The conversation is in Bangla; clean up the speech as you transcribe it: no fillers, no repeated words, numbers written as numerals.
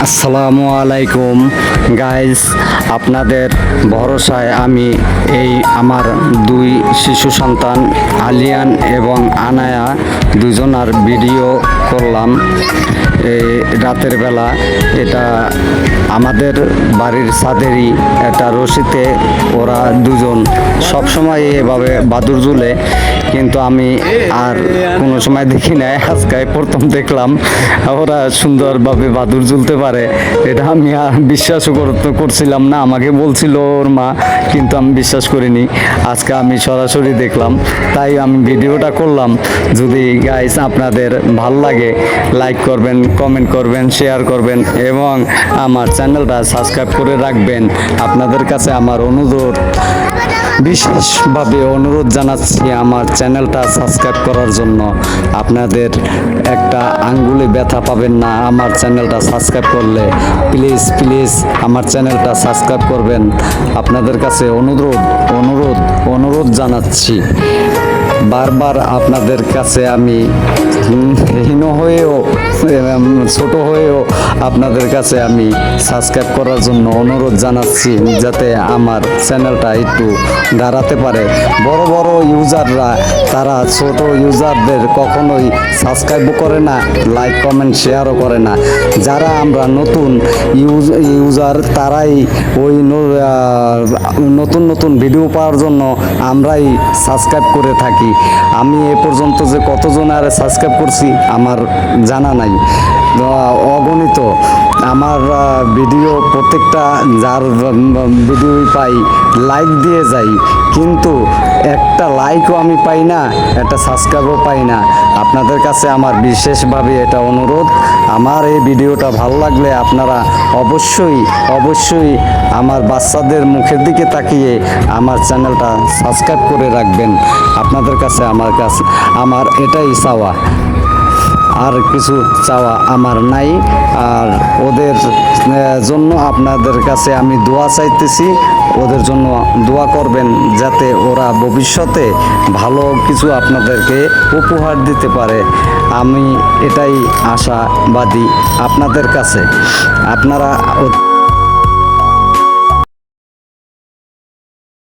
আসসালামু আলাইকুম গাইস, আপনাদের ভরসায় আমি এই আমার দুই শিশু সন্তান আলিয়ান এবং আনায়া দুজনার ভিডিও করলাম এই রাতের বেলা। এটা আমাদের বাড়ির ছাদেরই একটা রশিতে ওরা দুজন সবসময় এভাবে বাদুর ঝুলে, কিন্তু আমি আর কোনো সময় দেখি নাই, আজকে প্রথম দেখলাম ওরা সুন্দরভাবে বাদুর ঝুলতে পারে। এটা আমি আর বিশ্বাসও করছিলাম না, আমাকে বলছিল ওর মা, কিন্তু আমি বিশ্বাস করিনি। আজকে আমি সরাসরি দেখলাম, তাই আমি ভিডিওটা করলাম। যদি গাইস আপনাদের ভাল লাগে লাইক করবেন, কমেন্ট করবেন, শেয়ার করবেন এবং আমার চ্যানেলটা সাবস্ক্রাইব করে রাখবেন। আপনাদের কাছে আমার অনুরোধ, বিশেষভাবে অনুরোধ জানাচ্ছি আমার চ্যানেলটা সাবস্ক্রাইব করার জন্য। আপনাদের একটা আঙ্গুলে ব্যথা পাবেন না আমার চ্যানেলটা সাবস্ক্রাইব করলে। প্লিজ প্লিজ আমার চ্যানেলটা সাবস্ক্রাইব করবেন। আপনাদের কাছে অনুরোধ অনুরোধ অনুরোধ জানাচ্ছি। বারবার আপনাদের কাছে আমি হীন হয়েও, ছোট হয়েও আপনাদের কাছে আমি সাবস্ক্রাইব করার জন্য অনুরোধ জানাচ্ছি, যাতে আমার চ্যানেলটা একটু দাঁড়াতে পারে। বড় বড় ইউজাররা তারা ছোট ইউজারদের কখনোই সাবস্ক্রাইবও করে না, লাইক কমেন্ট শেয়ারও করে না। যারা আমরা নতুন ইউজার তারাই ওই নতুন নতুন ভিডিও পাওয়ার জন্য আমরাই সাবস্ক্রাইব করে থাকি। আমি এ পর্যন্ত যে কতজন আর সাবস্ক্রাইব করছি আমার জানা নাই, অগণিত। আমার ভিডিও প্রত্যেকটা যার ভিডিওই পাই লাইক দিয়ে যাই, কিন্তু একটা লাইকও আমি পাই না, একটা সাবস্ক্রাইবও পাই না। আপনাদের কাছে আমার বিশেষভাবে এটা অনুরোধ, আমার এই ভিডিওটা ভালো লাগলে আপনারা অবশ্যই অবশ্যই আমার বাচ্চাদের মুখের দিকে তাকিয়ে আমার চ্যানেলটা সাবস্ক্রাইব করে রাখবেন। আপনাদের কাছে আমার এটাই চাওয়া, আর কিছু চাওয়া আমার নাই। আর ওদের জন্য আপনাদের কাছে আমি দোয়া চাইতেছি, ওদের জন্য দোয়া করবেন যাতে ওরা ভবিষ্যতে ভালো কিছু আপনাদেরকে উপহার দিতে পারে। আমি এটাই আশাবাদী আপনাদের কাছে। আপনারা